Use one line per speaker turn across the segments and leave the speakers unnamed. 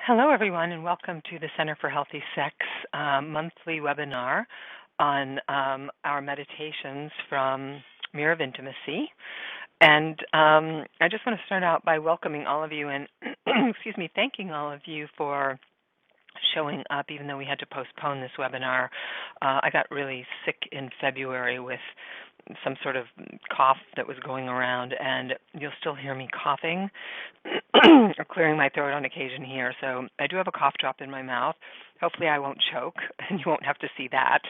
Hello, everyone, and welcome to the Center for Healthy Sex monthly webinar on our meditations from Mirror of Intimacy. And I just want to start out by welcoming all of you and, thanking all of you for showing up, even though we had to postpone this webinar. I got really sick in February with some sort of cough that was going around, and you'll still hear me coughing or clearing my throat on occasion here. So I do have a cough drop in my mouth. Hopefully I won't choke, and you won't have to see that.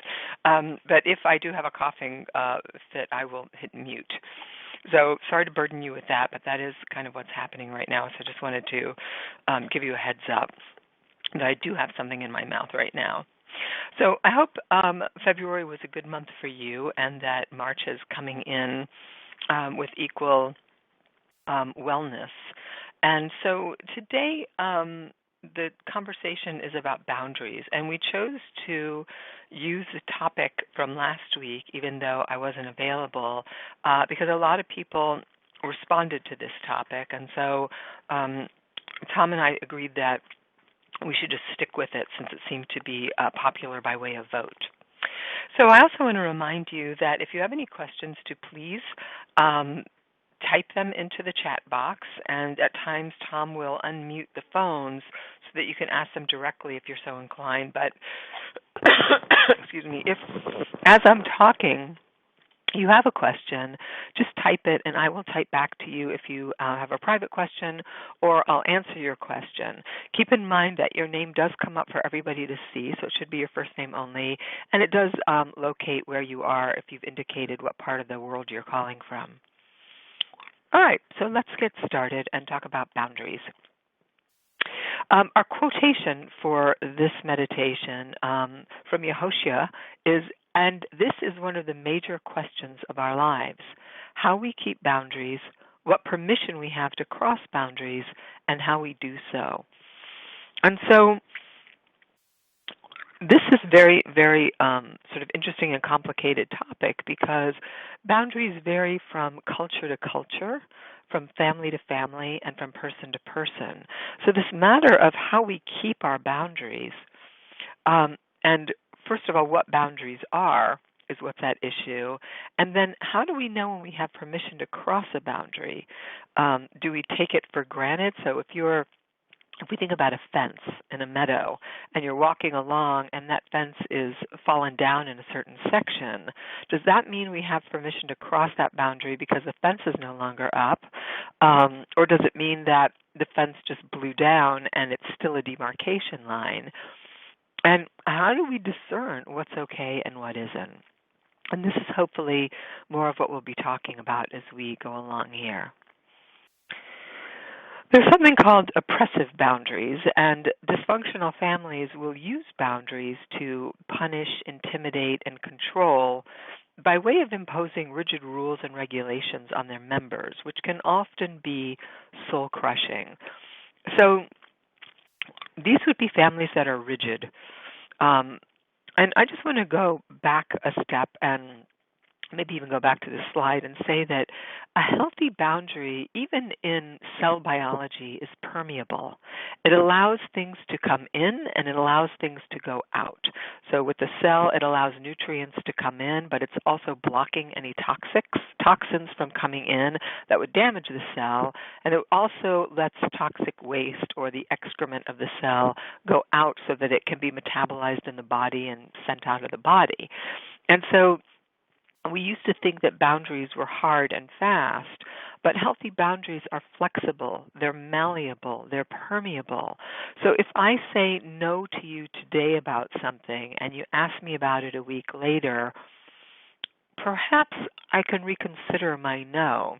But if I do have a coughing fit, I will hit mute. So sorry to burden you with that, but that is kind of what's happening right now. So I just wanted to give you a heads up that I do have something in my mouth right now. So I hope February was a good month for you and that March is coming in with equal wellness. And so today the conversation is about boundaries, and we chose to use the topic from last week, even though I wasn't available, because a lot of people responded to this topic. And so Tom and I agreed that we should just stick with it since it seemed to be popular by way of vote. So I also want to remind you that if you have any questions, to please type them into the chat box, and at times Tom will unmute the phones so that you can ask them directly if you're so inclined. But if as I'm talking you have a question, just type it, and I will type back to you if you have a private question, or I'll answer your question. Keep in mind that your name does come up for everybody to see, so it should be your first name only, and it does locate where you are if you've indicated what part of the world you're calling from. All right, so let's get started and talk about boundaries. Our quotation for this meditation from Yehoshua is, "And this is one of the major questions of our lives, how we keep boundaries, what permission we have to cross boundaries, and how we do so." And so this is very, very sort of interesting and complicated topic because boundaries vary from culture to culture, from family to family, and from person to person. So this matter of how we keep our boundaries, and first of all, what boundaries are, is what's at issue. And then how do we know when we have permission to cross a boundary? Do we take it for granted? So if we think about a fence in a meadow and you're walking along and that fence is fallen down in a certain section, does that mean we have permission to cross that boundary because the fence is no longer up? Or does it mean that the fence just blew down and it's still a demarcation line? And how do we discern what's okay and what isn't? And this is hopefully more of what we'll be talking about as we go along here. There's something called oppressive boundaries, and dysfunctional families will use boundaries to punish, intimidate, and control by way of imposing rigid rules and regulations on their members, which can often be soul-crushing. So these would be families that are rigid. And I just want to go back a step and maybe even go back to this slide and say that a healthy boundary, even in cell biology, is permeable. It allows things to come in and it allows things to go out. So with the cell, it allows nutrients to come in, but it's also blocking any toxins from coming in that would damage the cell, and it also lets toxic waste or the excrement of the cell go out so that it can be metabolized in the body and sent out of the body. And so we used to think that boundaries were hard and fast, but healthy boundaries are flexible, they're malleable, they're permeable. So if I say no to you today about something and you ask me about it a week later, perhaps I can reconsider my no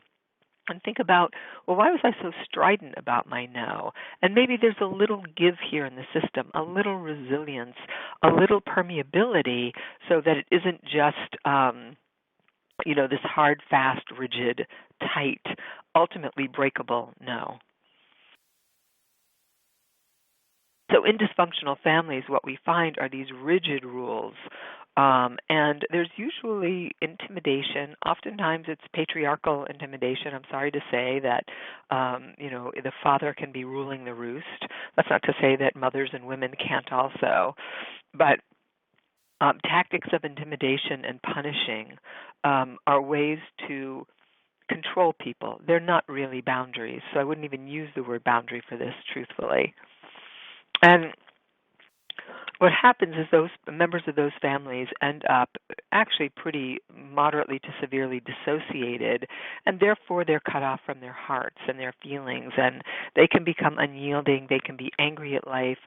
and think about, well, why was I so strident about my no? And maybe there's a little give here in the system, a little resilience, a little permeability so that it isn't just this hard, fast, rigid, tight, ultimately breakable no. So in dysfunctional families, what we find are these rigid rules, and there's usually intimidation. Oftentimes it's patriarchal intimidation. I'm sorry to say that, the father can be ruling the roost. That's not to say that mothers and women can't also, but tactics of intimidation and punishing are ways to control people. They're not really boundaries, so I wouldn't even use the word boundary for this, truthfully. And what happens is those members of those families end up actually pretty moderately to severely dissociated, and therefore they're cut off from their hearts and their feelings, and they can become unyielding, they can be angry at life,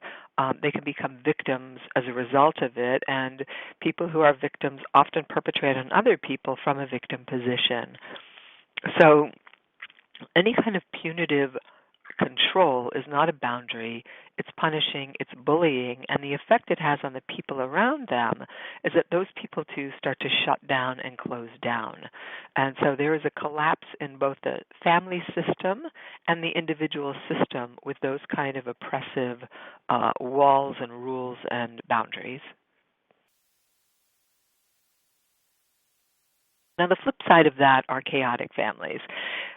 they can become victims as a result of it, and people who are victims often perpetrate on other people from a victim position. So any kind of punitive control is not a boundary. It's punishing, it's bullying, and the effect it has on the people around them is that those people too start to shut down and close down. And so there is a collapse in both the family system and the individual system with those kind of oppressive walls and rules and boundaries. Now, the flip side of that are chaotic families.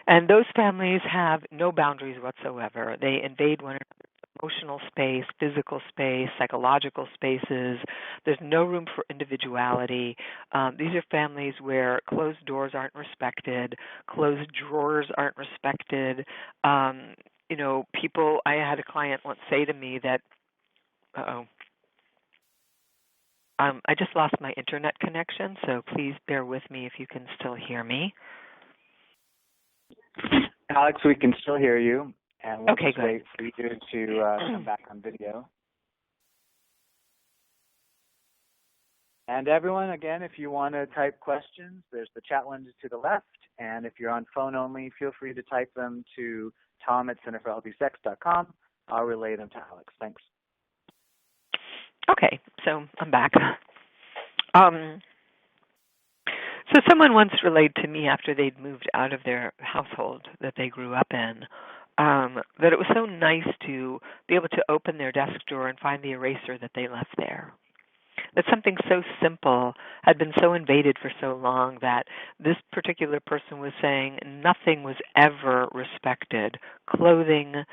And those families have no boundaries whatsoever. They invade one another's emotional space, physical space, psychological spaces. There's no room for individuality. These are families where closed doors aren't respected, closed drawers aren't respected. People, I had a client once say to me that, I just lost my internet connection, so please bear with me if you can still hear me.
Alex, we can still hear you, and we'll
Okay,
just wait for you to come back on video. And everyone, again, if you want to type questions, there's the chat window to the left, and if you're on phone only, feel free to type them to tom@centerforhealthysex.com. I'll relay them to Alex. Thanks.
Okay, so I'm back. So someone once relayed to me after they'd moved out of their household that they grew up in, that it was so nice to be able to open their desk drawer and find the eraser that they left there. That something so simple had been so invaded for so long that this particular person was saying nothing was ever respected. Clothing,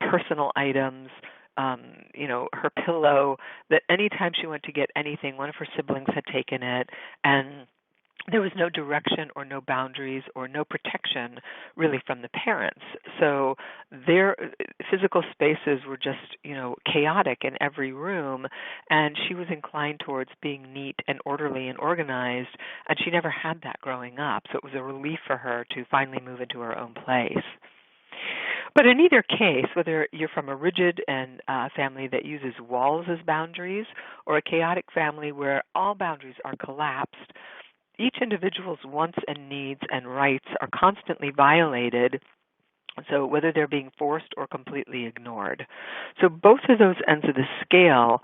personal items, her pillow, that anytime she went to get anything, one of her siblings had taken it, and there was no direction or no boundaries or no protection really from the parents. So their physical spaces were just, chaotic in every room, and she was inclined towards being neat and orderly and organized, and she never had that growing up. So it was a relief for her to finally move into her own place. But in either case, whether you're from a rigid and family that uses walls as boundaries or a chaotic family where all boundaries are collapsed, each individual's wants and needs and rights are constantly violated, so whether they're being forced or completely ignored. So both of those ends of the scale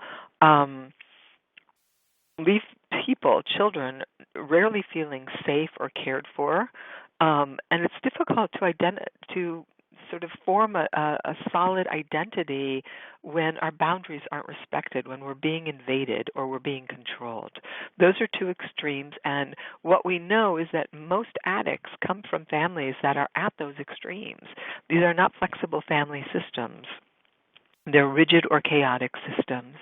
leave people, children, rarely feeling safe or cared for, and it's difficult to sort of form a solid identity when our boundaries aren't respected, when we're being invaded or we're being controlled. Those are two extremes, and what we know is that most addicts come from families that are at those extremes. These are not flexible family systems. They're rigid or chaotic systems.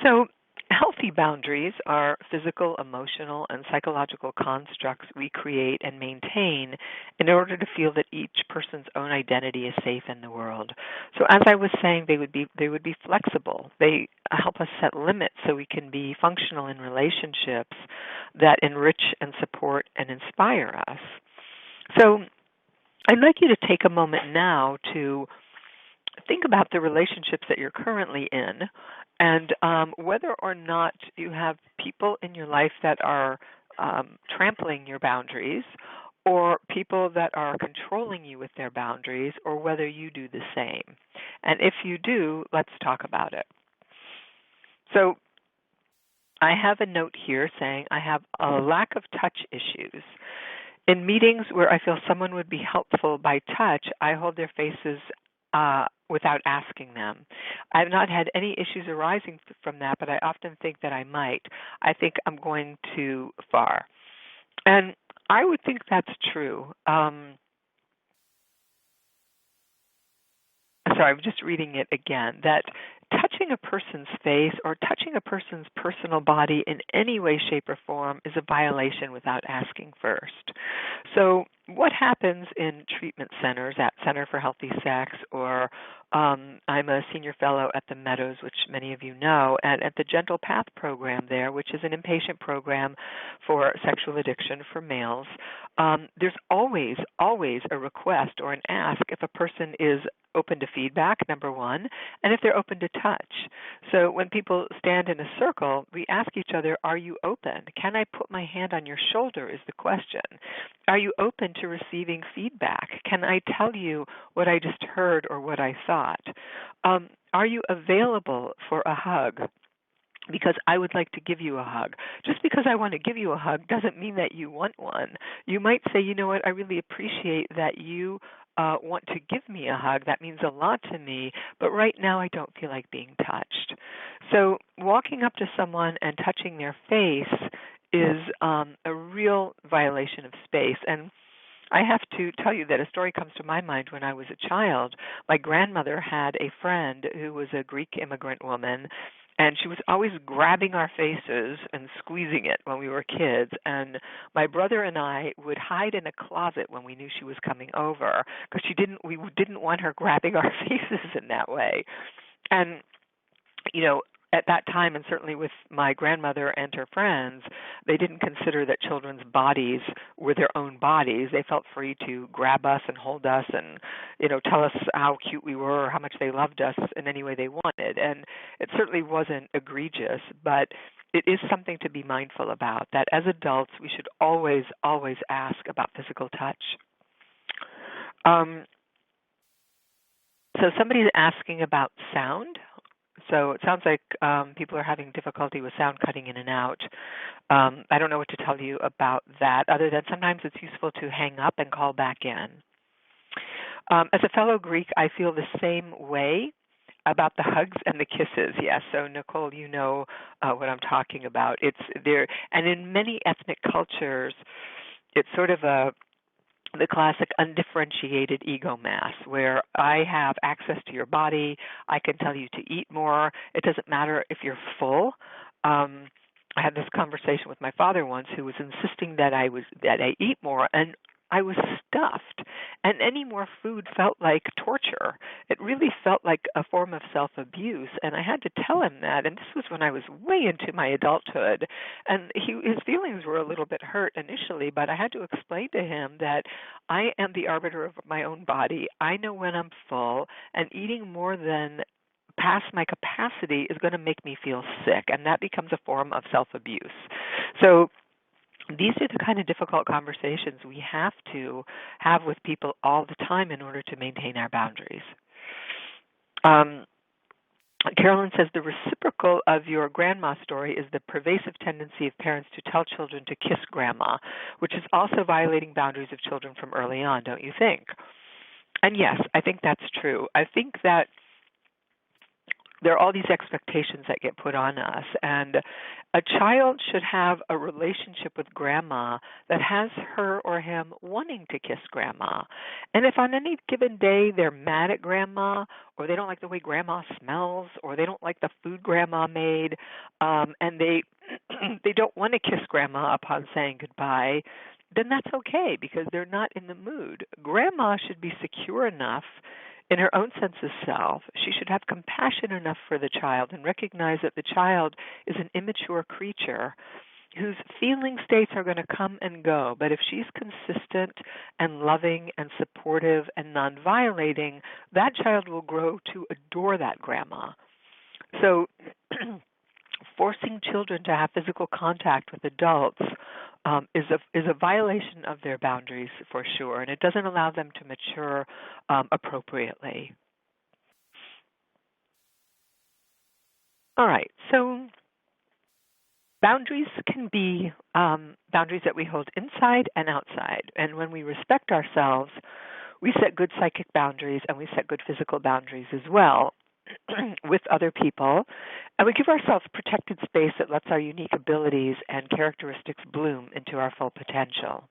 So healthy boundaries are physical, emotional, and psychological constructs we create and maintain in order to feel that each person's own identity is safe in the world. So as I was saying, they would be flexible. They help us set limits so we can be functional in relationships that enrich and support and inspire us. So I'd like you to take a moment now to think about the relationships that you're currently in and whether or not you have people in your life that are trampling your boundaries or people that are controlling you with their boundaries, or whether you do the same. And if you do, let's talk about it. So I have a note here saying I have a lack of touch issues. In meetings where I feel someone would be helpful by touch, I hold their faces without asking them. I've not had any issues arising from that, but I often think that I might. I think I'm going too far. And I would think that's true. sorry, I'm just reading it again, that touching a person's face or touching a person's personal body in any way, shape, or form is a violation without asking first. So what happens in treatment centers, at Center for Healthy Sex, or I'm a senior fellow at the Meadows, which many of you know, and at the Gentle Path program there, which is an inpatient program for sexual addiction for males, there's always a request or an ask if a person is open to feedback, number one, and if they're open to touch. So when people stand in a circle, we ask each other, are you open? Can I put my hand on your shoulder is the question. Are you open to receiving feedback? Can I tell you what I just heard or what I thought? Are you available for a hug? Because I would like to give you a hug. Just because I want to give you a hug doesn't mean that you want one. You might say, you know what, I really appreciate that you want to give me a hug. That means a lot to me, but right now I don't feel like being touched. So walking up to someone and touching their face is a real violation of space. And I have to tell you that a story comes to my mind when I was a child. My grandmother had a friend who was a Greek immigrant woman, and she was always grabbing our faces and squeezing it when we were kids. And my brother and I would hide in a closet when we knew she was coming over because we didn't want her grabbing our faces in that way. And, you know, at that time, and certainly with my grandmother and her friends, they didn't consider that children's bodies were their own bodies. They felt free to grab us and hold us and, you know, tell us how cute we were or how much they loved us in any way they wanted. And it certainly wasn't egregious, but it is something to be mindful about, that as adults we should always ask about physical touch. So somebody's asking about sound. So it sounds like people are having difficulty with sound cutting in and out. I don't know what to tell you about that, other than sometimes it's useful to hang up and call back in. As a fellow Greek, I feel the same way about the hugs and the kisses. Yes, so Nicole, you know what I'm talking about. It's there, and in many ethnic cultures, it's sort of the classic undifferentiated ego mass, where I have access to your body, I can tell you to eat more. It doesn't matter if you're full. I had this conversation with my father once, who was insisting that I eat more, and I was stuffed, and any more food felt like torture. It really felt like a form of self-abuse, and I had to tell him that, and this was when I was way into my adulthood, and his feelings were a little bit hurt initially, but I had to explain to him that I am the arbiter of my own body. I know when I'm full, and eating more than past my capacity is going to make me feel sick, and that becomes a form of self-abuse. So these are the kind of difficult conversations we have to have with people all the time in order to maintain our boundaries. Carolyn says the reciprocal of your grandma story is the pervasive tendency of parents to tell children to kiss grandma, which is also violating boundaries of children from early on, don't you think? And yes, I think that's true. I think that there are all these expectations that get put on us, and a child should have a relationship with grandma that has her or him wanting to kiss grandma. And if on any given day they're mad at grandma, or they don't like the way grandma smells, or they don't like the food grandma made, and they don't want to kiss grandma upon saying goodbye, then that's okay, because they're not in the mood. Grandma should be secure enough in her own sense of self. She should have compassion enough for the child and recognize that the child is an immature creature whose feeling states are going to come and go. But if she's consistent and loving and supportive and non-violating, that child will grow to adore that grandma. So forcing children to have physical contact with adults is a violation of their boundaries for sure, and it doesn't allow them to mature appropriately. All right, so boundaries can be boundaries that we hold inside and outside, and when we respect ourselves, we set good psychic boundaries and we set good physical boundaries as well with other people, and we give ourselves protected space that lets our unique abilities and characteristics bloom into our full potential.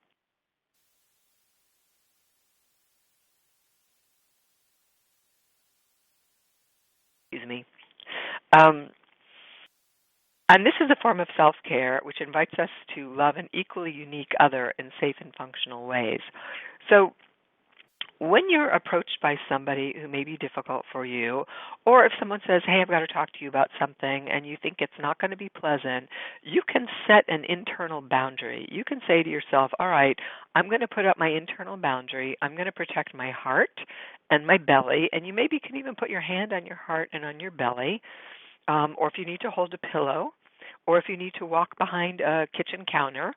me. Um, and this is a form of self-care which invites us to love an equally unique other in safe and functional ways. So when you're approached by somebody who may be difficult for you, or if someone says, hey, I've got to talk to you about something, and you think it's not going to be pleasant, you can set an internal boundary. You can say to yourself, all right, I'm going to put up my internal boundary. I'm going to protect my heart and my belly, and you maybe can even put your hand on your heart and on your belly, or if you need to hold a pillow, or if you need to walk behind a kitchen counter,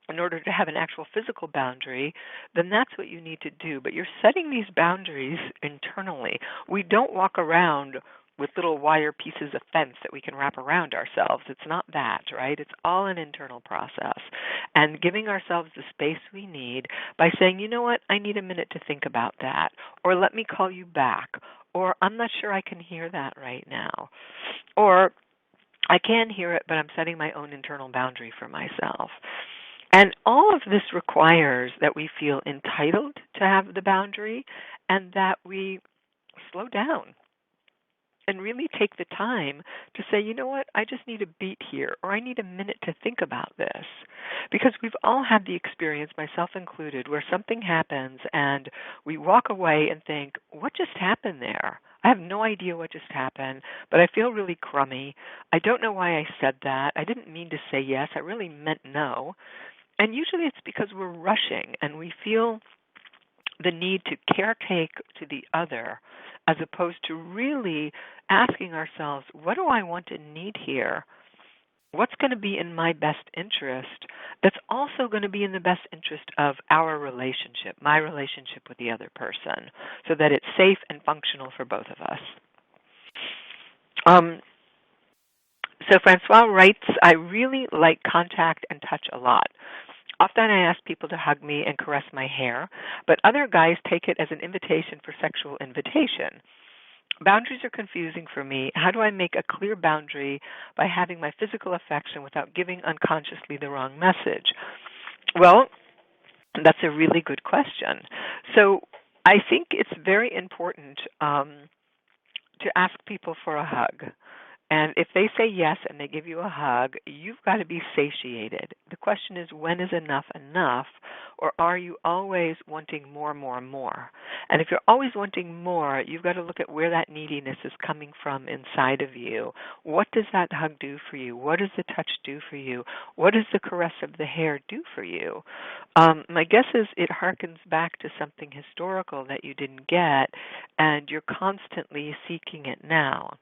in order to have an actual physical boundary, then that's what you need to do. But you're setting these boundaries internally. We don't walk around with little wire pieces of fence that we can wrap around ourselves. It's not that, right? It's all an internal process. And giving ourselves the space we need by saying, you know what, I need a minute to think about that, or let me call you back, or I'm not sure I can hear that right now, or I can hear it, but I'm setting my own internal boundary for myself. And all of this requires that we feel entitled to have the boundary and that we slow down and really take the time to say, you know what, I just need a beat here, or I need a minute to think about this. Because we've all had the experience, myself included, where something happens and we walk away and think, what just happened there? I have no idea what just happened, but I feel really crummy. I don't know why I said that. I didn't mean to say yes. I really meant no. And usually it's because we're rushing and we feel the need to caretake to the other as opposed to really asking ourselves, what do I want and need here? What's going to be in my best interest that's also going to be in the best interest of our relationship, my relationship with the other person, so that it's safe and functional for both of us. So Francois writes, I really like contact and touch a lot. Often I ask people to hug me and caress my hair, but other guys take it as an invitation for sexual invitation. Boundaries are confusing for me. How do I make a clear boundary by having my physical affection without giving unconsciously the wrong message? Well, that's a really good question. So I think it's very important to ask people for a hug. And if they say yes and they give you a hug, you've got to be satiated. The question is, when is enough enough? Or are you always wanting more, more, more? And if you're always wanting more, you've got to look at where that neediness is coming from inside of you. What does that hug do for you? What does the touch do for you? What does the caress of the hair do for you? My guess is it harkens back to something historical that you didn't get, and you're constantly seeking it now.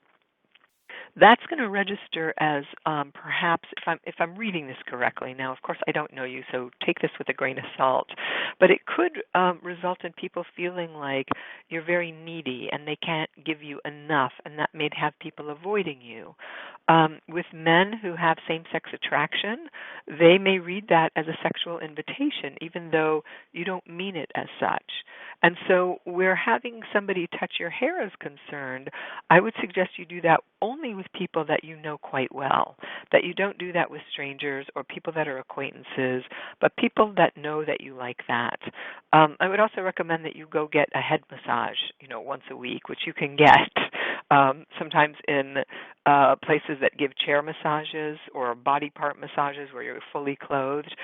That's going to register as perhaps, if I'm reading this correctly. Now, of course, I don't know you, so take this with a grain of salt. But it could result in people feeling like you're very needy and they can't give you enough, and that may have people avoiding you. With men who have same-sex attraction, they may read that as a sexual invitation, even though you don't mean it as such. And so where having somebody touch your hair is concerned, I would suggest you do that only with people that you know quite well, that you don't do that with strangers or people that are acquaintances, but people that know that you like that. I would also recommend that you go get a head massage, once a week, which you can get sometimes in places that give chair massages or body part massages where you're fully clothed.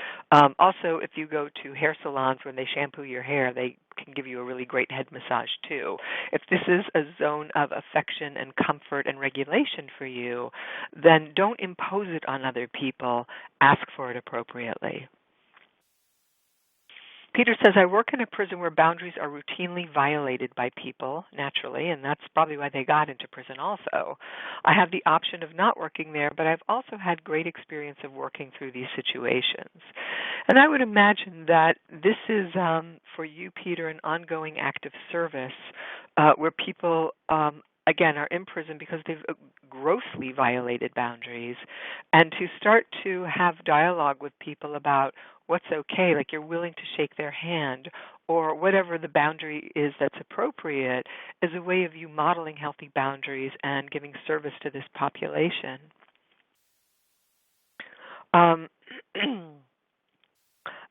Also, if you go to hair salons when they shampoo your hair, they can give you a really great head massage too. If this is a zone of affection and comfort and regulation for you, then don't impose it on other people. Ask for it appropriately. Peter says, I work in a prison where boundaries are routinely violated by people, naturally, and that's probably why they got into prison also. I have the option of not working there, but I've also had great experience of working through these situations. And I would imagine that this is, for you, Peter, an ongoing act of service where people, again, are in prison because they've grossly violated boundaries, and to start to have dialogue with people about what's okay, like you're willing to shake their hand or whatever the boundary is that's appropriate, is a way of you modeling healthy boundaries and giving service to this population.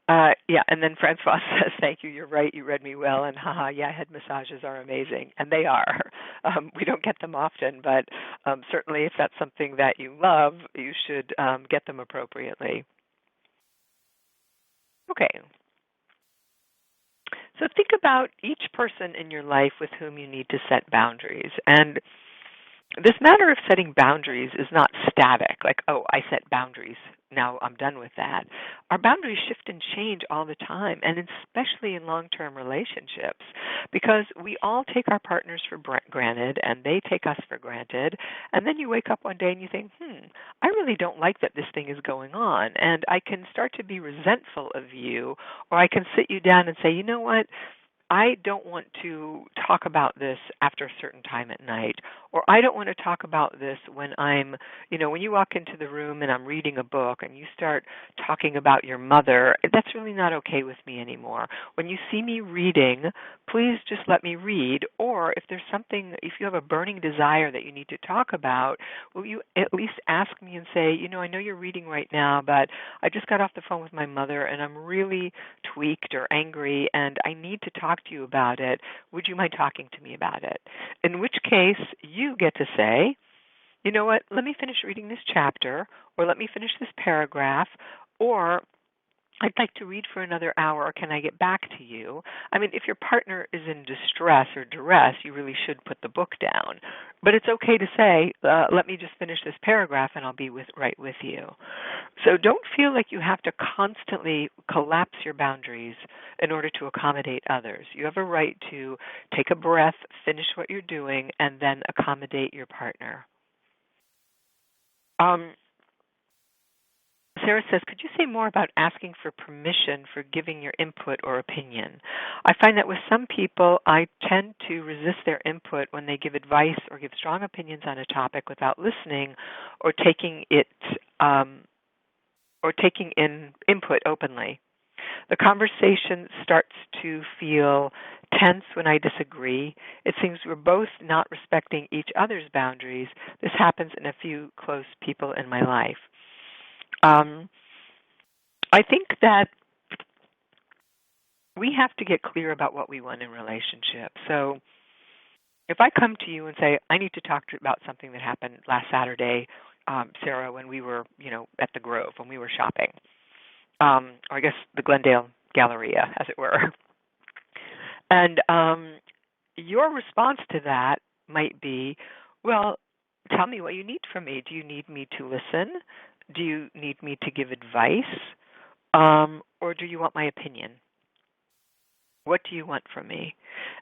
Yeah, and then Francois says, "Thank you. You're right. You read me well." And haha, yeah, head massages are amazing, and they are. We don't get them often, but certainly, if that's something that you love, you should get them appropriately. Okay. So think about each person in your life with whom you need to set boundaries, and this matter of setting boundaries is not static, like, oh, I set boundaries, now I'm done with that. Our boundaries shift and change all the time, and especially in long-term relationships, because we all take our partners for granted, and they take us for granted, and then you wake up one day and you think, I really don't like that this thing is going on, and I can start to be resentful of you, or I can sit you down and say, you know what? I don't want to talk about this after a certain time at night, or I don't want to talk about this when I'm, when you walk into the room and I'm reading a book and you start talking about your mother, that's really not okay with me anymore. When you see me reading, please just let me read, or if there's something, if you have a burning desire that you need to talk about, will you at least ask me and say, I know you're reading right now, but I just got off the phone with my mother and I'm really tweaked or angry and I need to talk to you about it. Would you mind talking to me about it? In which case, you get to say, you know what, let me finish reading this chapter, or let me finish this paragraph, or I'd like to read for another hour. Can I get back to you? I mean, if your partner is in distress or duress, you really should put the book down. But it's okay to say, let me just finish this paragraph and I'll be right with you. So don't feel like you have to constantly collapse your boundaries in order to accommodate others. You have a right to take a breath, finish what you're doing, and then accommodate your partner. Sarah says, could you say more about asking for permission for giving your input or opinion? I find that with some people, I tend to resist their input when they give advice or give strong opinions on a topic without listening or taking in input openly. The conversation starts to feel tense when I disagree. It seems we're both not respecting each other's boundaries. This happens in a few close people in my life. I think that we have to get clear about what we want in relationships. So if I come to you and say, I need to talk to you about something that happened last Saturday, Sarah, when we were, at the Grove, when we were shopping, or I guess the Glendale Galleria, as it were. And your response to that might be, well, tell me what you need from me. Do you need me to listen? Do you need me to give advice? Or do you want my opinion? What do you want from me?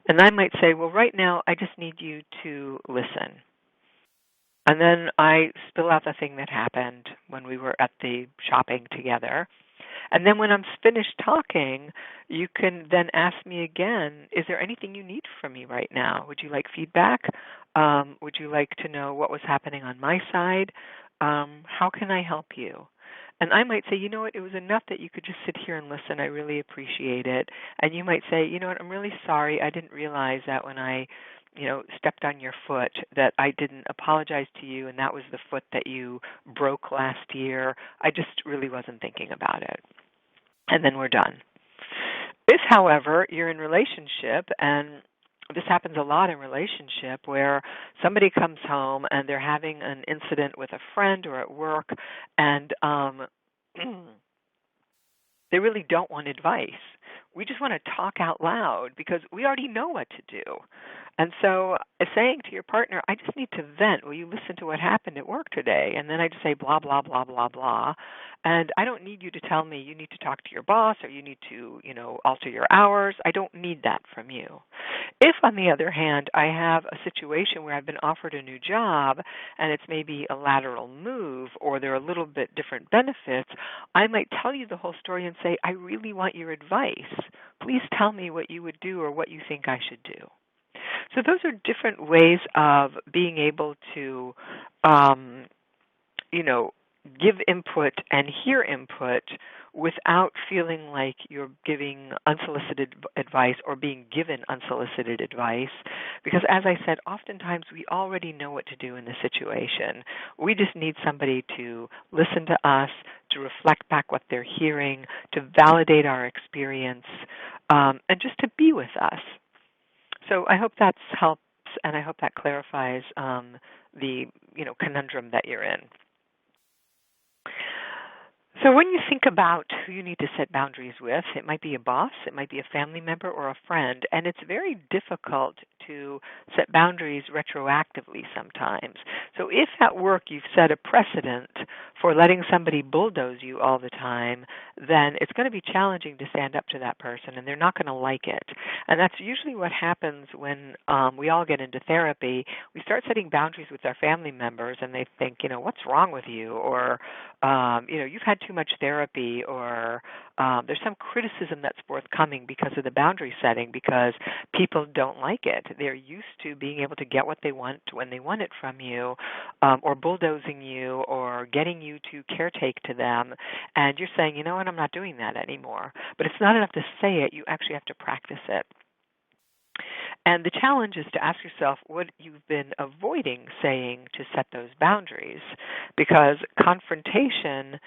And I might say, well, right now, I just need you to listen. And then I spill out the thing that happened when we were at the shopping together. And then when I'm finished talking, you can then ask me again, is there anything you need from me right now? Would you like feedback? Would you like to know what was happening on my side? How can I help you? And I might say, you know what, it was enough that you could just sit here and listen. I really appreciate it. And you might say, you know what, I'm really sorry. I didn't realize that when I, stepped on your foot that I didn't apologize to you, and that was the foot that you broke last year. I just really wasn't thinking about it. And then we're done. If, however, you're in relationship, and this happens a lot in relationship, where somebody comes home and they're having an incident with a friend or at work, and they really don't want advice. We just want to talk out loud because we already know what to do. And so saying to your partner, I just need to vent. Will you listen to what happened at work today? And then I just say blah, blah, blah, blah, blah. And I don't need you to tell me you need to talk to your boss or you need to, alter your hours. I don't need that from you. If, on the other hand, I have a situation where I've been offered a new job and it's maybe a lateral move or there are a little bit different benefits, I might tell you the whole story and say, I really want your advice. Please tell me what you would do or what you think I should do. So those are different ways of being able to, give input and hear input without feeling like you're giving unsolicited advice or being given unsolicited advice. Because as I said, oftentimes we already know what to do in the situation. We just need somebody to listen to us, to reflect back what they're hearing, to validate our experience, and just to be with us. So I hope that helps, and I hope that clarifies the conundrum that you're in. So when you think about who you need to set boundaries with, it might be a boss, it might be a family member or a friend, and it's very difficult to set boundaries retroactively sometimes. So if at work you've set a precedent for letting somebody bulldoze you all the time, then it's going to be challenging to stand up to that person, and they're not going to like it. And that's usually what happens when we all get into therapy. We start setting boundaries with our family members, and they think, what's wrong with you? Or, you've had too much therapy, or there's some criticism that's forthcoming because of the boundary setting, because people don't like it. They're used to being able to get what they want when they want it from you, or bulldozing you, or getting you to caretake to them, and you're saying, you know what, I'm not doing that anymore. But it's not enough to say it, you actually have to practice it. And the challenge is to ask yourself what you've been avoiding saying to set those boundaries, because confrontation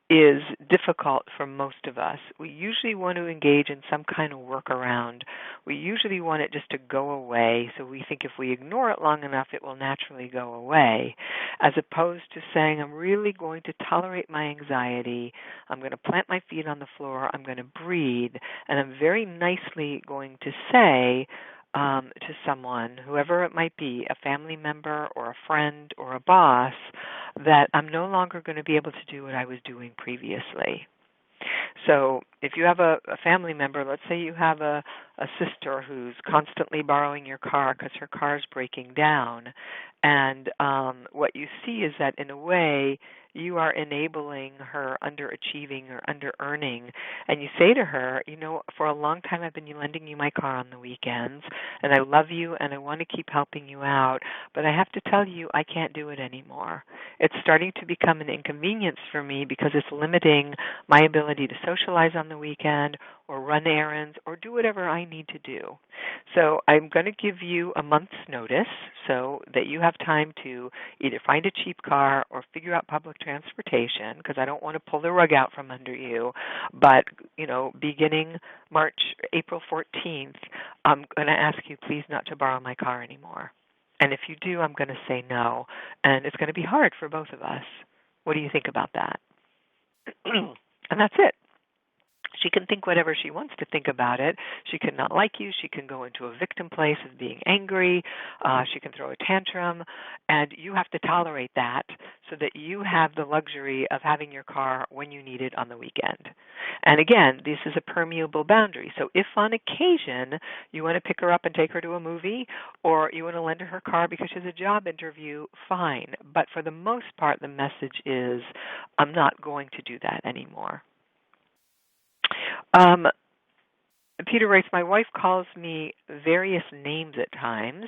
is difficult for most of us. We usually want to engage in some kind of workaround. We usually want it just to go away, so we think if we ignore it long enough, it will naturally go away, as opposed to saying, I'm really going to tolerate my anxiety, I'm going to plant my feet on the floor, I'm going to breathe, and I'm very nicely going to say to someone, whoever it might be, a family member or a friend or a boss, that I'm no longer going to be able to do what I was doing previously. So if you have a family member, let's say you have a sister who's constantly borrowing your car because her car's breaking down, and what you see is that in a way you are enabling her underachieving or under-earning, and you say to her, for a long time I've been lending you my car on the weekends, and I love you and I want to keep helping you out, but I have to tell you I can't do it anymore. It's starting to become an inconvenience for me because it's limiting my ability to socialize on the weekend or run errands or do whatever I need to do. So I'm going to give you a month's notice so that you have time to either find a cheap car or figure out public transportation, because I don't want to pull the rug out from under you. But, beginning April 14th, I'm going to ask you please not to borrow my car anymore. And if you do, I'm going to say no. And it's going to be hard for both of us. What do you think about that? And that's it. She can think whatever she wants to think about it. She can not like you. She can go into a victim place of being angry. She can throw a tantrum. And you have to tolerate that so that you have the luxury of having your car when you need it on the weekend. And again, this is a permeable boundary. So if on occasion you want to pick her up and take her to a movie, or you want to lend her her car because she has a job interview, fine. But for the most part, the message is, I'm not going to do that anymore. Peter writes, my wife calls me various names at times.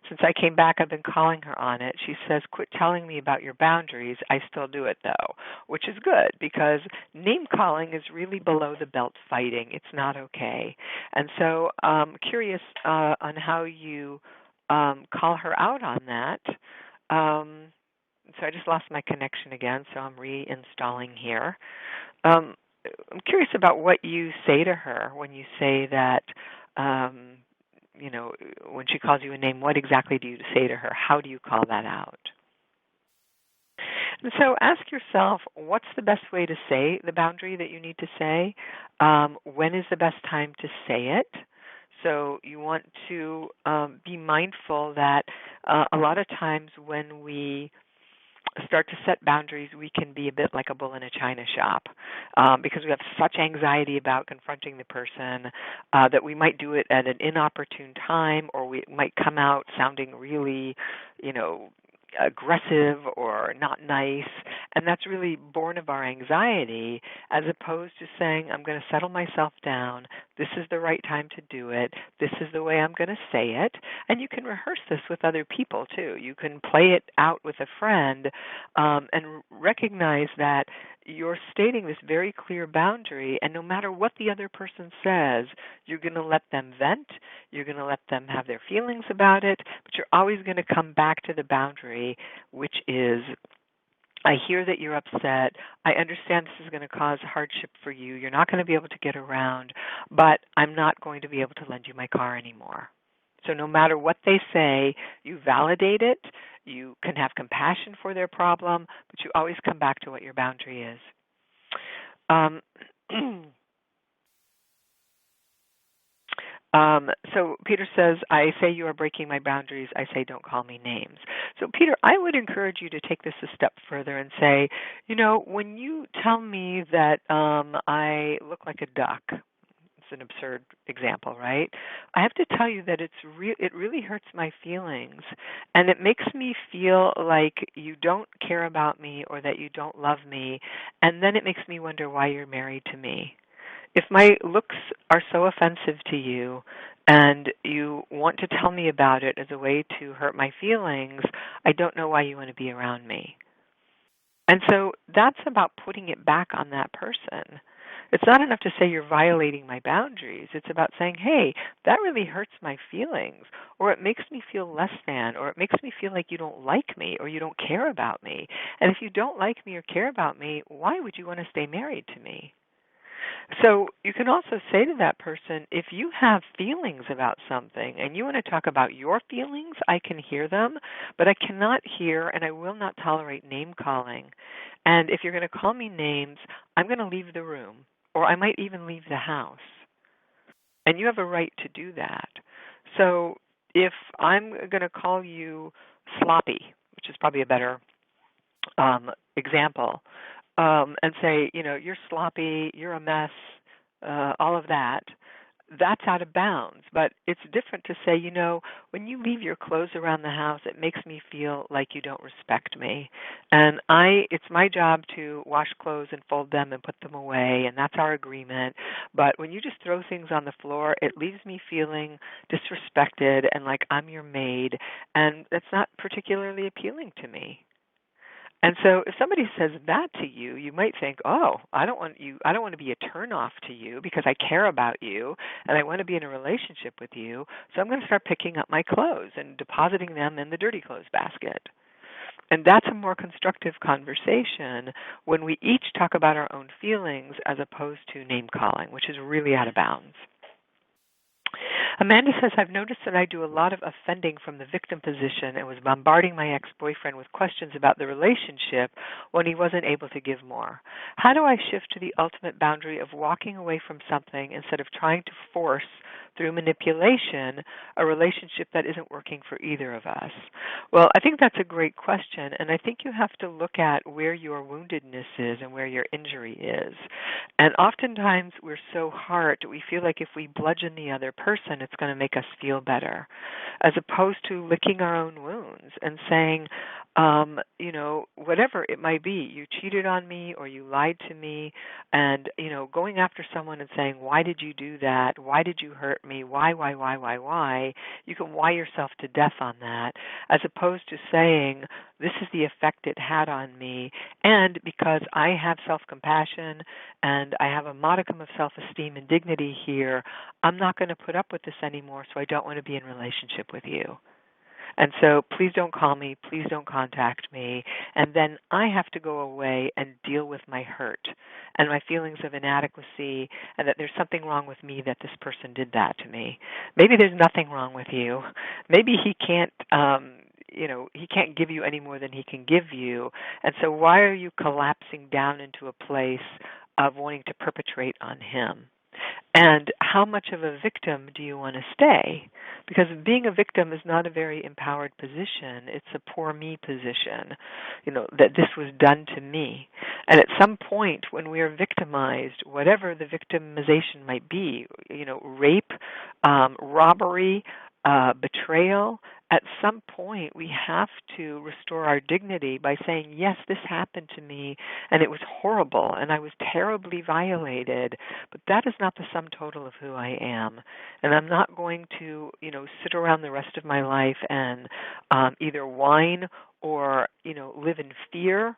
Since I came back, I've been calling her on it. She says, quit telling me about your boundaries. I still do it, though, which is good, because name calling is really below the belt fighting. It's not okay. And so I'm curious on how you call her out on that. So I just lost my connection again, so I'm reinstalling here. I'm curious about what you say to her when you say that, when she calls you a name, what exactly do you say to her? How do you call that out? And so ask yourself, what's the best way to say the boundary that you need to say? When is the best time to say it? So you want to be mindful that a lot of times when we start to set boundaries, we can be a bit like a bull in a china shop, because we have such anxiety about confronting the person that we might do it at an inopportune time, or we might come out sounding really, aggressive or not nice, And that's really born of our anxiety, as opposed to saying, I'm going to settle myself down. This is the right time to do it. This is the way I'm going to say it. And you can rehearse this with other people, too. You can play it out with a friend and recognize that you're stating this very clear boundary, and no matter what the other person says, you're going to let them vent, you're going to let them have their feelings about it, but you're always going to come back to the boundary, which is, I hear that you're upset. I understand this is going to cause hardship for you. You're not going to be able to get around, but I'm not going to be able to lend you my car anymore. So no matter what they say, you validate it. You can have compassion for their problem, but you always come back to what your boundary is. So Peter says, I say you are breaking my boundaries. I say don't call me names. So Peter, I would encourage you to take this a step further and say, when you tell me that I look like a duck, it's an absurd example, right? I have to tell you that it really hurts my feelings, and it makes me feel like you don't care about me or that you don't love me, and then it makes me wonder why you're married to me. If my looks are so offensive to you and you want to tell me about it as a way to hurt my feelings, I don't know why you want to be around me. And so that's about putting it back on that person. It's not enough to say you're violating my boundaries. It's about saying, hey, that really hurts my feelings, or it makes me feel less than, or it makes me feel like you don't like me or you don't care about me. And if you don't like me or care about me, why would you want to stay married to me? So you can also say to that person, if you have feelings about something and you want to talk about your feelings, I can hear them, but I cannot hear and I will not tolerate name calling. And if you're going to call me names, I'm going to leave the room, or I might even leave the house. And you have a right to do that. So if I'm going to call you sloppy, which is probably a better example, and say, you're sloppy, you're a mess, all of that, that's out of bounds. But it's different to say, when you leave your clothes around the house, it makes me feel like you don't respect me. And it's my job to wash clothes and fold them and put them away, and that's our agreement. But when you just throw things on the floor, it leaves me feeling disrespected and like I'm your maid, and that's not particularly appealing to me. And so if somebody says that to you, you might think, oh, I don't want to be a turnoff to you because I care about you and I want to be in a relationship with you, so I'm going to start picking up my clothes and depositing them in the dirty clothes basket. And that's a more constructive conversation when we each talk about our own feelings as opposed to name calling, which is really out of bounds. Amanda says, I've noticed that I do a lot of offending from the victim position and was bombarding my ex-boyfriend with questions about the relationship when he wasn't able to give more. How do I shift to the ultimate boundary of walking away from something instead of trying to force, through manipulation, a relationship that isn't working for either of us? Well, I think that's a great question, and I think you have to look at where your woundedness is and where your injury is. And oftentimes we're so hurt, we feel like if we bludgeon the other person, it's going to make us feel better, as opposed to licking our own wounds and saying, whatever it might be, you cheated on me or you lied to me, and, going after someone and saying, why did you do that? Why did you hurt me? Why? You can why yourself to death on that, as opposed to saying, this is the effect it had on me, and because I have self-compassion and I have a modicum of self-esteem and dignity here, I'm not going to put up with this anymore, so I don't want to be in relationship with you. And so please don't call me, please don't contact me, and then I have to go away and deal with my hurt and my feelings of inadequacy and that there's something wrong with me that this person did that to me. Maybe there's nothing wrong with you. Maybe he can't he can't give you any more than he can give you. And so why are you collapsing down into a place of wanting to perpetrate on him? And how much of a victim do you want to stay? Because being a victim is not a very empowered position. It's a poor me position, that this was done to me. And at some point when we are victimized, whatever the victimization might be, rape, robbery, betrayal, at some point we have to restore our dignity by saying, yes, this happened to me and it was horrible and I was terribly violated, but that is not the sum total of who I am. And I'm not going to, sit around the rest of my life and either whine or, live in fear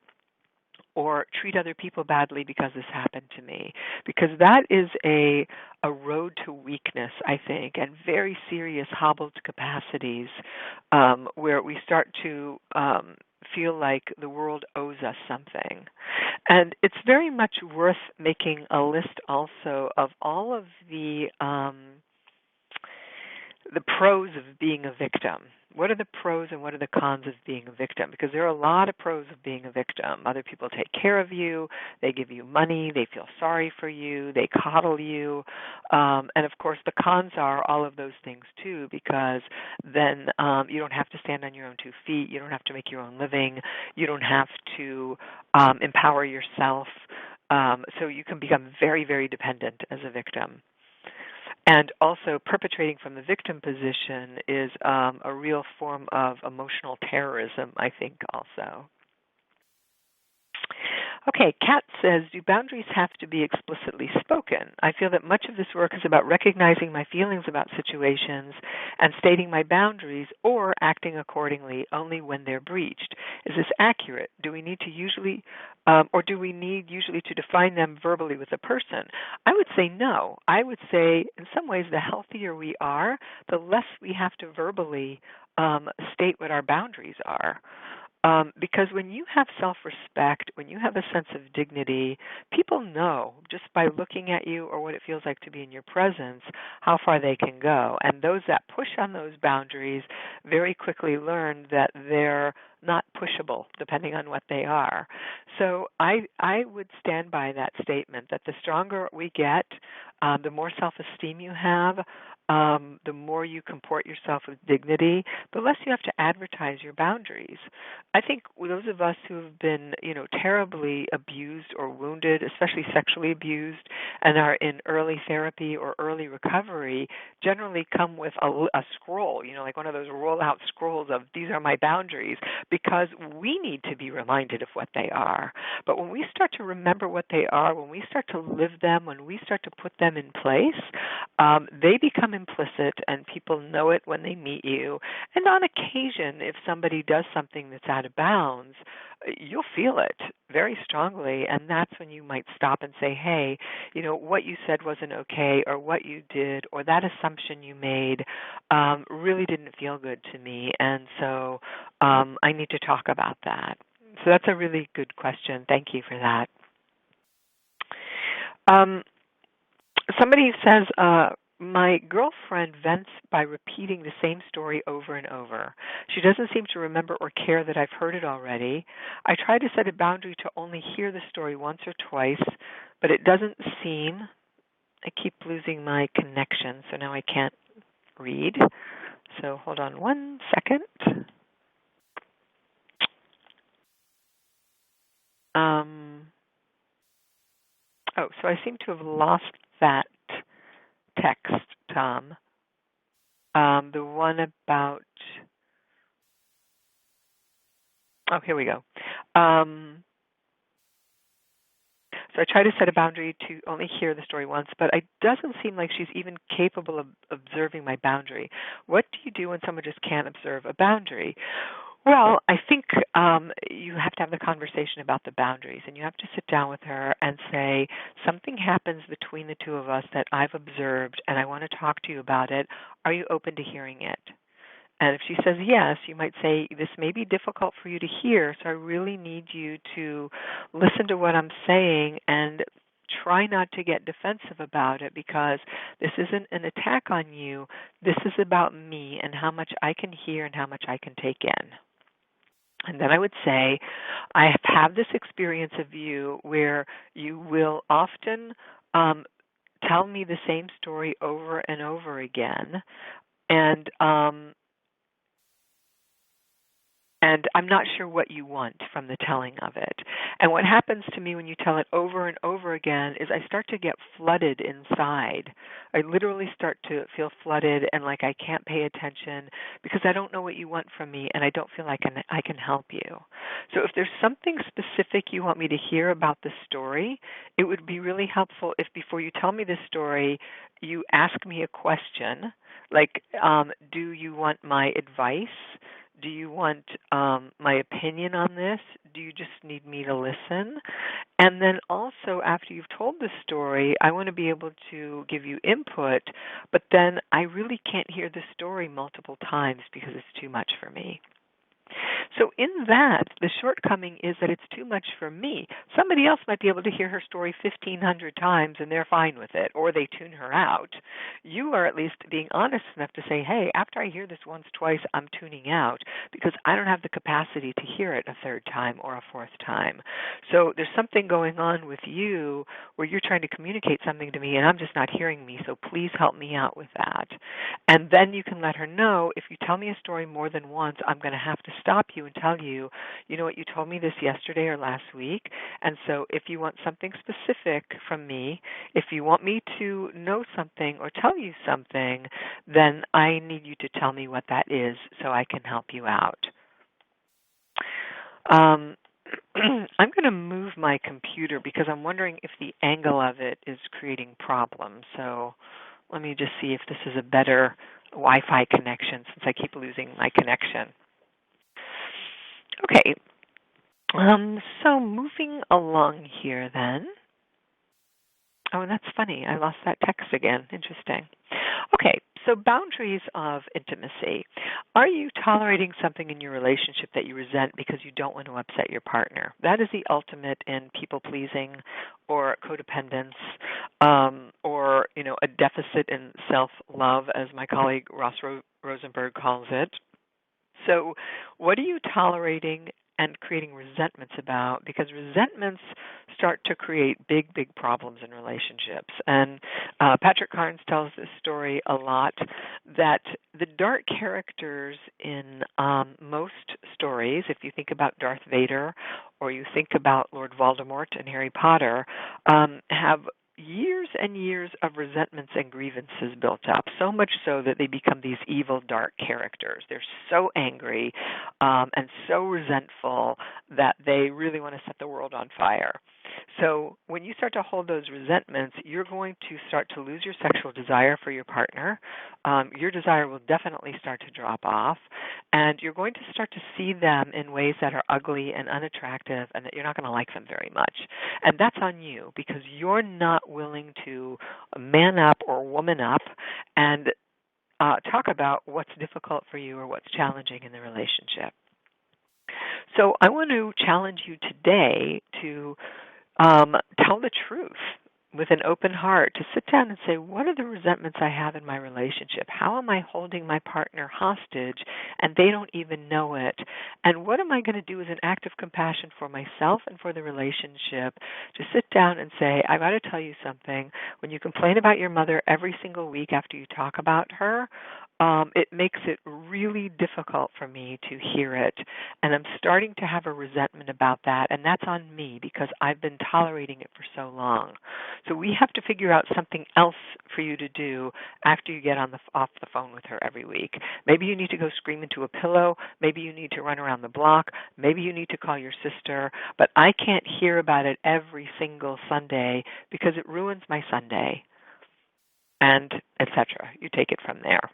or treat other people badly because this happened to me. Because that is a road to weakness, I think, and very serious hobbled capacities where we start to feel like the world owes us something. And it's very much worth making a list also of all of the pros of being a victim. What are the pros and what are the cons of being a victim? Because there are a lot of pros of being a victim. Other people take care of you. They give you money. They feel sorry for you. They coddle you. And, of course, the cons are all of those things, too, because then you don't have to stand on your own 2 feet. You don't have to make your own living. You don't have to empower yourself. So you can become very, very dependent as a victim. And also perpetrating from the victim position is a real form of emotional terrorism, I think, also. Okay, Kat says, do boundaries have to be explicitly spoken? I feel that much of this work is about recognizing my feelings about situations and stating my boundaries or acting accordingly only when they're breached. Is this accurate? Do we need usually to define them verbally with a person? I would say no. I would say in some ways the healthier we are, the less we have to verbally state what our boundaries are. Because when you have self-respect, when you have a sense of dignity, people know just by looking at you or what it feels like to be in your presence how far they can go. And those that push on those boundaries very quickly learn that they're not pushable, depending on what they are. So I would stand by that statement that the stronger we get, the more self-esteem you have, the more you comport yourself with dignity, the less you have to advertise your boundaries. I think those of us who have been, terribly abused or wounded, especially sexually abused, and are in early therapy or early recovery, generally come with a scroll, like one of those roll-out scrolls of these are my boundaries, because we need to be reminded of what they are. But when we start to remember what they are, when we start to live them, when we start to put them in place, they become implicit and people know it when they meet you. And on occasion, if somebody does something that's out of bounds, you'll feel it very strongly, and that's when you might stop and say, hey, what you said wasn't okay, or what you did, or that assumption you made really didn't feel good to me, and so I need to talk about that. So that's a really good question. Thank you for that. Somebody says, my girlfriend vents by repeating the same story over and over. She doesn't seem to remember or care that I've heard it already. I try to set a boundary to only hear the story once or twice, but it doesn't seem. I keep losing my connection, so now I can't read. So hold on one second. So I seem to have lost that text, Tom. The one about, here we go. So I try to set a boundary to only hear the story once, but it doesn't seem like she's even capable of observing my boundary. What do you do when someone just can't observe a boundary? Well, I think you have to have the conversation about the boundaries, and you have to sit down with her and say, something happens between the two of us that I've observed, and I want to talk to you about it. Are you open to hearing it? And if she says yes, you might say, this may be difficult for you to hear, so I really need you to listen to what I'm saying and try not to get defensive about it, because this isn't an attack on you. This is about me and how much I can hear and how much I can take in. And then I would say, I have had this experience of you where you will often tell me the same story over and over again. And And I'm not sure what you want from the telling of it. And what happens to me when you tell it over and over again is I start to get flooded inside. I literally start to feel flooded and like I can't pay attention because I don't know what you want from me and I don't feel like I can help you. So if there's something specific you want me to hear about the story, it would be really helpful if before you tell me the story, you ask me a question like, do you want my advice? Do you want my opinion on this? Do you just need me to listen? And then also, after you've told the story, I want to be able to give you input, but then I really can't hear the story multiple times because it's too much for me. So in that, the shortcoming is that it's too much for me. Somebody else might be able to hear her story 1,500 times and they're fine with it, or they tune her out. You are at least being honest enough to say, hey, after I hear this once, twice, I'm tuning out because I don't have the capacity to hear it a third time or a fourth time. So there's something going on with you where you're trying to communicate something to me and I'm just not hearing me, so please help me out with that. And then you can let her know, if you tell me a story more than once, I'm going to have to stop you and tell you, you know what, you told me this yesterday or last week, and so if you want something specific from me, if you want me to know something or tell you something, then I need you to tell me what that is so I can help you out. I'm going to move my computer because I'm wondering if the angle of it is creating problems. So let me just see if this is a better Wi-Fi connection since I keep losing my connection. Okay, so moving along here then. Oh, and that's funny. I lost that text again. Interesting. Okay, so boundaries of intimacy. Are you tolerating something in your relationship that you resent because you don't want to upset your partner? That is the ultimate in people-pleasing or codependence or, a deficit in self-love, as my colleague Ross Rosenberg calls it. So what are you tolerating and creating resentments about? Because resentments start to create big, big problems in relationships. And Patrick Carnes tells this story a lot, that the dark characters in most stories, if you think about Darth Vader or you think about Lord Voldemort and Harry Potter, have years and years of resentments and grievances built up, so much so that they become these evil, dark characters. They're so angry and so resentful that they really want to set the world on fire. So when you start to hold those resentments, you're going to start to lose your sexual desire for your partner. Your desire will definitely start to drop off, and you're going to start to see them in ways that are ugly and unattractive and that you're not going to like them very much. And that's on you because you're not willing to man up or woman up and talk about what's difficult for you or what's challenging in the relationship. So I want to challenge you today to tell the truth with an open heart, to sit down and say, what are the resentments I have in my relationship? How am I holding my partner hostage and they don't even know it? And what am I going to do as an act of compassion for myself and for the relationship to sit down and say, I've got to tell you something. When you complain about your mother every single week after you talk about her, it makes it really difficult for me to hear it. And I'm starting to have a resentment about that, and that's on me because I've been tolerating it for so long. So we have to figure out something else for you to do after you get off the phone with her every week. Maybe you need to go scream into a pillow. Maybe you need to run around the block. Maybe you need to call your sister. But I can't hear about it every single Sunday because it ruins my Sunday, and etc. You take it from there.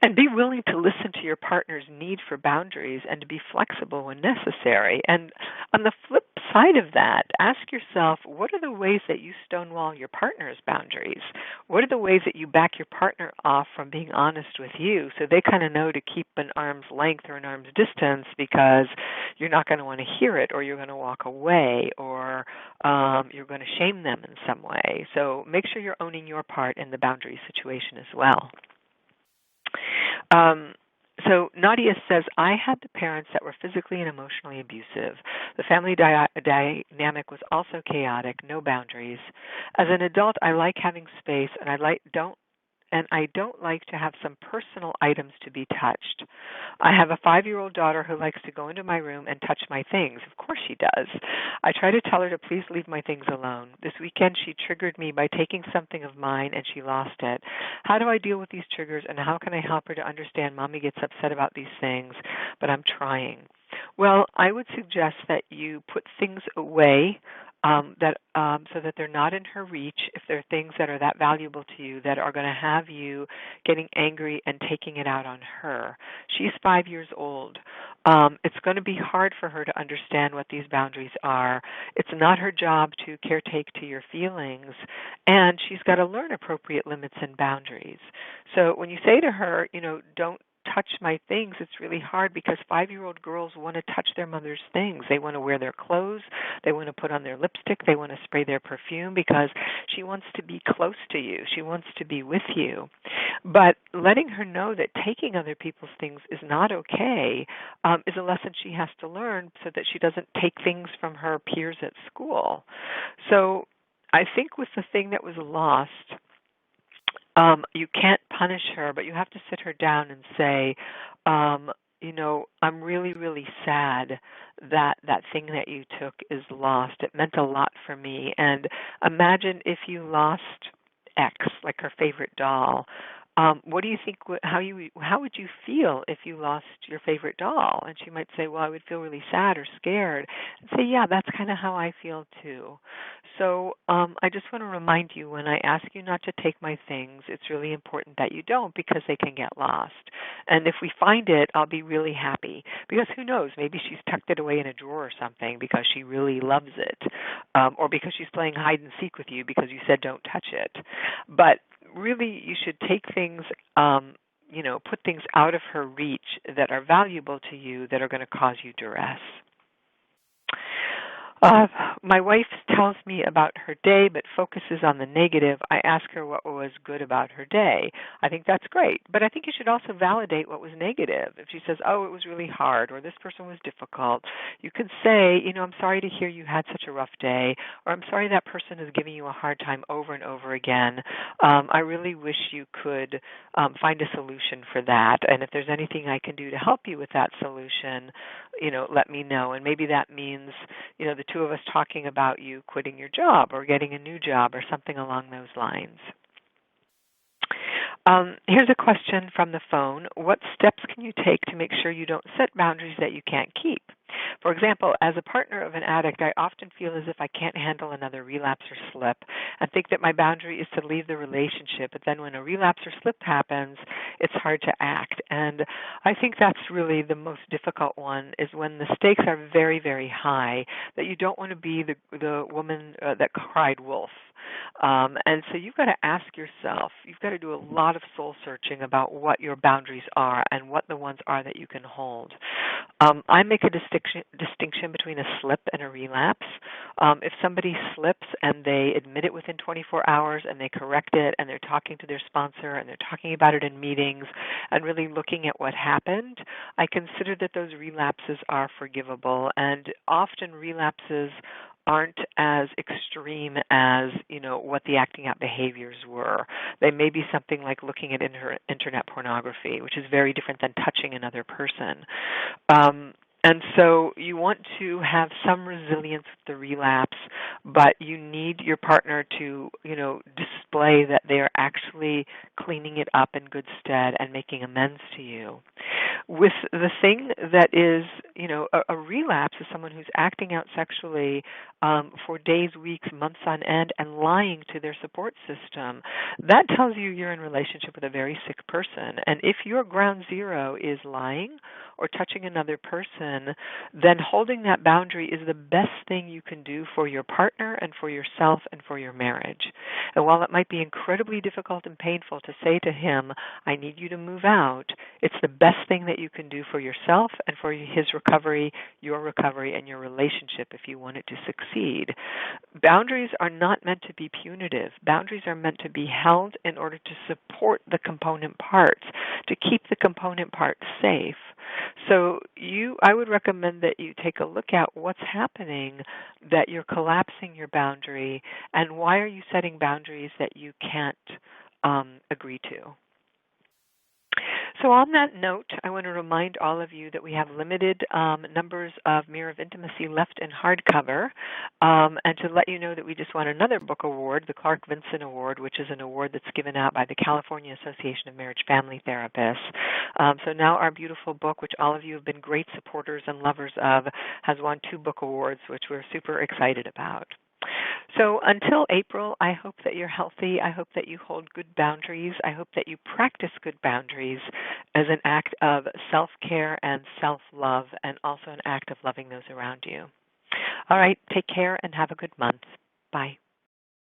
And be willing to listen to your partner's need for boundaries and to be flexible when necessary. And on the flip side of that, ask yourself, what are the ways that you stonewall your partner's boundaries? What are the ways that you back your partner off from being honest with you so they kind of know to keep an arm's length or an arm's distance because you're not going to want to hear it or you're going to walk away or you're going to shame them in some way. So make sure you're owning your part in the boundary situation as well. So Nadia says, I had the parents that were physically and emotionally abusive. The family dynamic was also chaotic, no boundaries. As an adult, I like having space, and I don't and I don't like to have some personal items to be touched. I have a 5-year-old daughter who likes to go into my room and touch my things. Of course she does. I try to tell her to please leave my things alone. This weekend she triggered me by taking something of mine and she lost it. How do I deal with these triggers, and how can I help her to understand Mommy gets upset about these things, but I'm trying? Well, I would suggest that you put things away so that they're not in her reach. If there are things that are that valuable to you that are going to have you getting angry and taking it out on her. She's 5 years old. It's going to be hard for her to understand what these boundaries are. It's not her job to caretake to your feelings, and she's got to learn appropriate limits and boundaries. So when you say to her, don't touch my things, it's really hard because 5-year-old girls want to touch their mother's things. They want to wear their clothes. They want to put on their lipstick. They want to spray their perfume because she wants to be close to you. She wants to be with you. But letting her know that taking other people's things is not okay is a lesson she has to learn so that she doesn't take things from her peers at school. So I think with the thing that was lost, you can't punish her, but you have to sit her down and say, I'm really, really sad that that thing that you took is lost. It meant a lot for me. And imagine if you lost X, like her favorite doll. What do you think? How would you feel if you lost your favorite doll? And she might say, "Well, I would feel really sad or scared." And say, "Yeah, that's kind of how I feel too." So I just want to remind you, when I ask you not to take my things, it's really important that you don't, because they can get lost. And if we find it, I'll be really happy, because who knows? Maybe she's tucked it away in a drawer or something because she really loves it, or because she's playing hide and seek with you because you said don't touch it. But really, you should take things, put things out of her reach that are valuable to you, that are going to cause you duress. My wife tells me about her day but focuses on the negative. I ask her what was good about her day. I think that's great, but I think you should also validate what was negative. If she says, "Oh, it was really hard," or "This person was difficult," you can say, "I'm sorry to hear you had such a rough day," or "I'm sorry that person is giving you a hard time over and over again. I really wish you could find a solution for that, and if there's anything I can do to help you with that solution, let me know." And maybe that means, the two of us talking about you quitting your job or getting a new job or something along those lines. Here's a question from the phone. What steps can you take to make sure you don't set boundaries that you can't keep? For example, as a partner of an addict, I often feel as if I can't handle another relapse or slip and think that my boundary is to leave the relationship. But then when a relapse or slip happens, it's hard to act. And I think that's really the most difficult one, is when the stakes are very, very high, that you don't want to be the woman that cried wolf. And so you've got to ask yourself, you've got to do a lot of soul searching about what your boundaries are and what the ones are that you can hold. I make a distinction between a slip and a relapse. If somebody slips and they admit it within 24 hours and they correct it and they're talking to their sponsor and they're talking about it in meetings and really looking at what happened, I consider that those relapses are forgivable. And often relapses aren't as extreme as, what the acting out behaviors were. They may be something like looking at internet pornography, which is very different than touching another person. And so you want to have some resilience with the relapse, but you need your partner to, display that they are actually cleaning it up in good stead and making amends to you. With the thing that is, a relapse is someone who's acting out sexually for days, weeks, months on end and lying to their support system. That tells you you're in a relationship with a very sick person. And if your ground zero is lying or touching another person, then holding that boundary is the best thing you can do for your partner and for yourself and for your marriage. And while it might be incredibly difficult and painful to say to him, "I need you to move out," it's the best thing that you can do for yourself and for his recovery, your recovery, and your relationship if you want it to succeed. Boundaries are not meant to be punitive. Boundaries are meant to be held in order to support the component parts, to keep the component parts safe. So I would recommend that you take a look at what's happening, that you're collapsing your boundary, and why are you setting boundaries that you can't agree to. So on that note, I want to remind all of you that we have limited numbers of Mirror of Intimacy left in hardcover, and to let you know that we just won another book award, the Clark Vinson Award, which is an award that's given out by the California Association of Marriage Family Therapists. So now our beautiful book, which all of you have been great supporters and lovers of, has won 2 book awards, which we're super excited about. So until April, I hope that you're healthy. I hope that you hold good boundaries. I hope that you practice good boundaries as an act of self-care and self-love, and also an act of loving those around you. All right, take care and have a good month. Bye.